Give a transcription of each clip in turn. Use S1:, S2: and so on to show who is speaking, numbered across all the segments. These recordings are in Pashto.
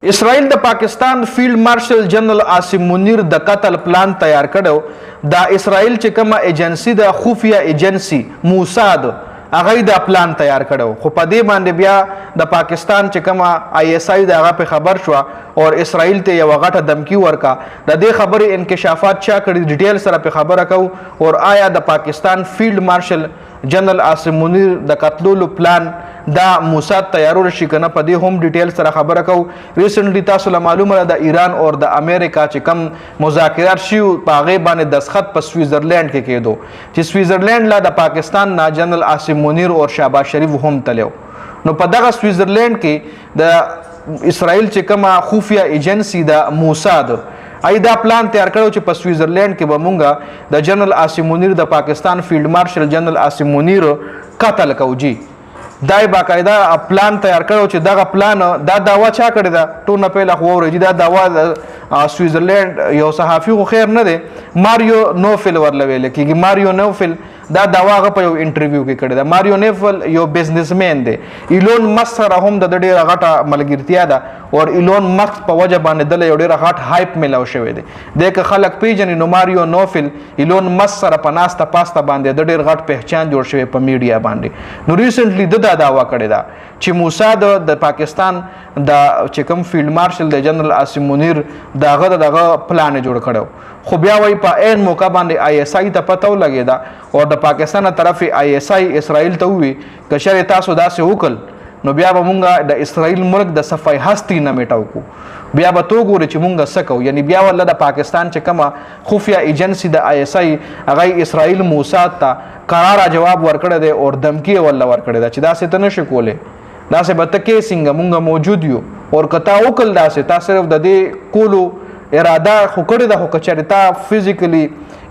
S1: اسرائیل د پاکستان فیلډ مارشل جنرل عاصم منیر د قتل پلان تیار کړو د اسرائیل چې کومه ایجنسی د خفیه ایجنسی موساد هغه د پلان تیار کړو خو په دې باندې بیا د پاکستان چې کومه آی اس آی دغه په خبر شو او اسرائیل ته یو غټه دھمکی ورکا د دې خبرې انکشافات چا کړي ډیټیل سره په خبره کو او آیا د پاکستان فیلډ مارشل جنرل عاصم منیر د ختمولو پلان دا موساد تیارول شي کنه په دې هم ډیټیل سره خبره کو ریسنټلی تاسو له معلومه ده د ایران او د امریکا چې کم مذاکرات شي په هغه باندې دسخط په سویزرلند کې کېدو چې سویزرلند لا د پاکستان نا جنرل عاصم منیر او شهباز شریف هم تلو نو په دغه سویزرلند کې د اسرائیل چې کومه خفیه ایجنسی د موساد ای دا پلان تیار کړو چې په سویزرلند کې به مونږه د جنرل عاصم منیر د پاکستان فیلډ مارشل جنرل عاصم منیر قتل کوجی دای باقاعده پلان تیار کړو چې دغه پلان دا داوا چا کړی دا ټول نه پهله خو ورجی دا داوا سویزرلند یو صحافي خو خیر نه دی ماریو نوفل ورلویل کیږي ماریو نوفل دا داوا غ په یو انټرویو کې کړی دا ماریو نوفل یو بزنسمن دی ایلون مسک سره هم د ډیره غټه ملګرتیا ده او ایلون مسک په وجه باندې د یو ډیره غټ هایپ ملاو شوی دی دغه خلک پیژنې نو ماریو نوفل ایلون مسک سره په ناسته پاسته باندې د ډیر غټ پہچان جوړ شوی په میډیا باندې نو ریسنټلی د داوا کړی دا چې موساد د پاکستان د چې کوم فیلډ مارشل د جنرل عاصم منیر دغه پلان جوړ کړو خو بیا وای په عین موقع باندې آی اس آی ته پته ولګیدا او د پاکستان طرف آی اس آی اسرائیل ته وی که شر تاسو داسې وکړ نو بیا به مونږه د اسرائیل ملک د صفای هستی نه میټاو کو بیا به تو ګوري چې مونږه سکو یعنی بیا ول د پاکستان چې کومه خفیه ایجنسی د آی اس آی هغه اسرائیل موساد ته قرار جواب ورکړی دی او دھمکی ول ورکړی دا چې داسې ته نشي کوله داسې به ته کې څنګه مونږه موجود یو او کتا وکړ داسې تاسو صرف د دې کولو اراده خو کړی د خو کچریتا فزیکلی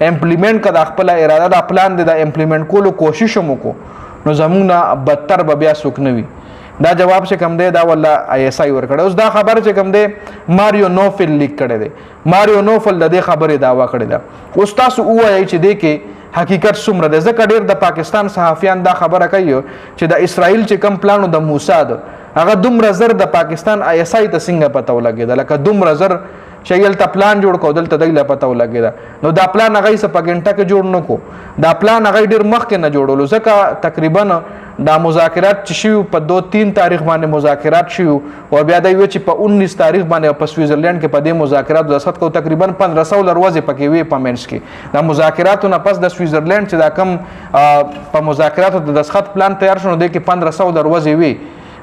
S1: امپلیمنٹ کړه خپل اراده د پلان د امپلیمنٹ کولو کوشش مو کو نو زمونږه بدتر به بیا سوک نوي دا جواب چې کم دی دا ولا آی اس آی ورکړه اوس دا خبر چې کم دی ماریو نوفل لیک کړی دی ماریو نوفل د دې خبرې داوا کړی دا اوس تاسو وایي چې دی کې حقیقت څومره ده ځکه ډېر د پاکستان صحافیان دا خبره کوي چې د اسرائیل چې کم پلانو د موساد هغه دومره زر د پاکستان آی اس آی ته څنګه پته ولګېده لکه دومره زر چې یلته پلان جوړ کو دلته دغه پته ولګېده نو دا پلان هغه یې په غنټه کې جوړ نکو دا پلان هغه ډېر مخکې نه جوړولو ځکه تقریبا دا مذاکرات چې شي په 2-3 تاریخ باندې مذاکرات شي او بیا دا یو چې په 19 تاریخ باندې په سویزرلند کې په دې مذاکرات د سخت کو تقریبا 1500 ورځې پکې وي په منځ کې دا مذاکراتو نه پس د سویزرلند چې دا کم په مذاکراتو د سخت پلان تیار شونه د کې 1500 ورځې وي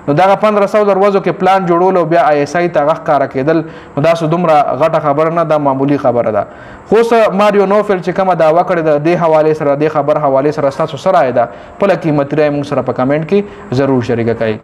S1: نو دا 1500 ورځو کې پلان جوړول او بیا آی اس آی ته غږ کار کېدل نو دا سو دومره غټه خبره نه دا معمولی خبره ده خو ماریو نوفل چې کومه داوا کړې ده د حواله سره د خبر حواله سره تاسو سره ده په لکه متری موږ سره په کمنټ کې ضرور شریک کړئ